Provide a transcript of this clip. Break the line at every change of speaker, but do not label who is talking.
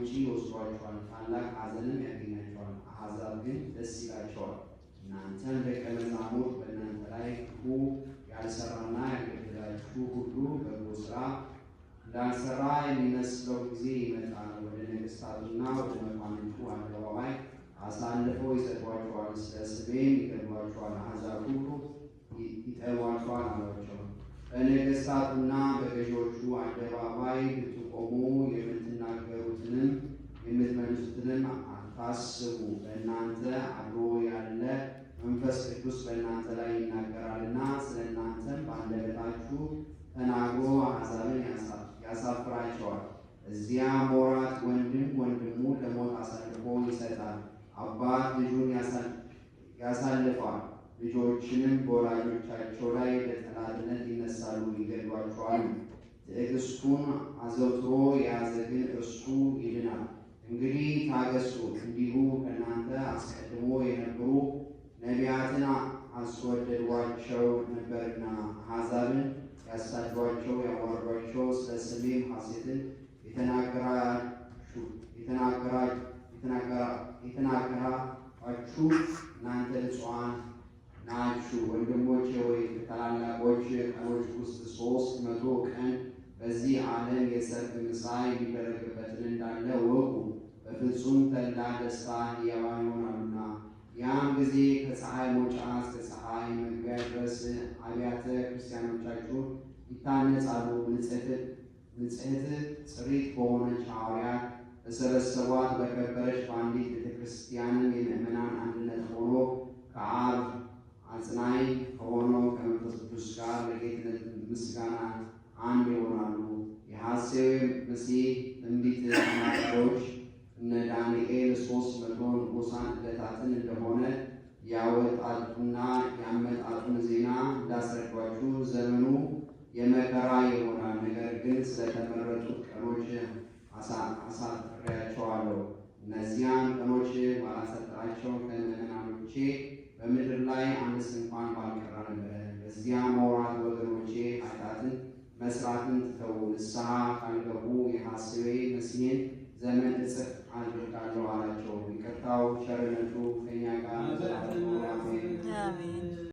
ውጪ ይወስዷቸዋል፣ ታላቅ ሐዘንም ያገኛቸዋል። አሕዛብ ግን ደስ ይላቸዋል። እናንተም ደቀ መዛሙርት በእናንተ ላይ ክፉ ያልሰራና ያልገደላችሁ ሁሉ በጎ ሥራ እንዳልሰራ የሚመስለው ጊዜ ይመጣል። ወደ ነገሥታቱና ወደ መኳንንቱ አደባባይ አሳልፈው ይሰጧቸዋል፣ ስለ ስሜም ይገድሏቸዋል፣ አሕዛብ ሁሉ ይጠሏቸዋል አሏቸው። በነገሥታቱና በገዢዎቹ አደባባይ ብትቆሙ የምትናገሩትንም የምትመልሱትንም አታስቡ። በእናንተ አድሮ ያለ መንፈስ ቅዱስ በእናንተ ላይ ይናገራልና ስለ እናንተም በአንደበታችሁ ተናግሮ አሕዛብን ያሳፍራቸዋል። እዚያም ወራት ወንድም ወንድሙ ለሞት አሳልፎ ይሰጣል፣ አባት ልጁን ያሳልፋል፣ ልጆችንም በወላጆቻቸው ላይ በጠላትነት ይነሳሉ፣ ይገድሏቸዋል። ትዕግስቱን አዘውትሮ የያዘ ግን እርሱ ይድናል። እንግዲህ ታገሱ፣ እንዲሁ ከእናንተ አስቀድሞ የነበሩ ነቢያትን አስወደዷቸው ነበርና አሕዛብን ያሳዷቸው ያዋርዷቸው፣ ስለ ስሜም ሐሰትን የተናገራችሁ እናንተ ንጹሐን ናችሁ። ወንድሞቼ ሆይ ከታላላቆች ቀኖች ውስጥ 300 ቀን በዚህ ዓለም የሰርግ ምሳ የሚደረግበትን እንዳለ ወቁ። በፍጹም ተድላ ደስታ ሕያዋን ይሆናሉና ያን ጊዜ ከፀሐይ መውጫ እስከ ፀሐይ መግቢያ ድረስ አብያተ ክርስቲያኖቻችሁ ይታነጻሉ። ንጽሕት ጽሪት በሆነች ሐዋርያት በሰበሰቧት በከበረች በአንዲት ቤተ ክርስቲያንም የምእመናን አንድነት ሆኖ ከአብ አጽናኝ ከሆነው ከመንፈስ ቅዱስ ጋር ለጌትነት ምስጋና አንድ ይሆናሉ። የሐሴው መሲህ ትንቢት ተናጋሪዎች እነ ዳንኤል 300 ንዑሳን ዕለታትን እንደሆነ ያወጣጡና ያመጣጡን ዜና እንዳስረዷችሁ ዘመኑ የመከራ ይሆናል። ነገር ግን ስለተመረጡት ቀኖች አሳጥሬያቸዋለሁ። እነዚያን ቀኖች ባላሰጣቸው ከምእመናኖቼ በምድር ላይ አንድስ እንኳን ባልቀራ ነበረ። በዚያም ወራት ወገኖቼ ኃጢአትን መስራትን ትተው ንስሐ ካልገቡ የሐሴዌ መሲሕን ዘመን እጥፍ አድርጋለሁ አላቸው። ይቅርታው ቸርነቱ ከእኛ ጋር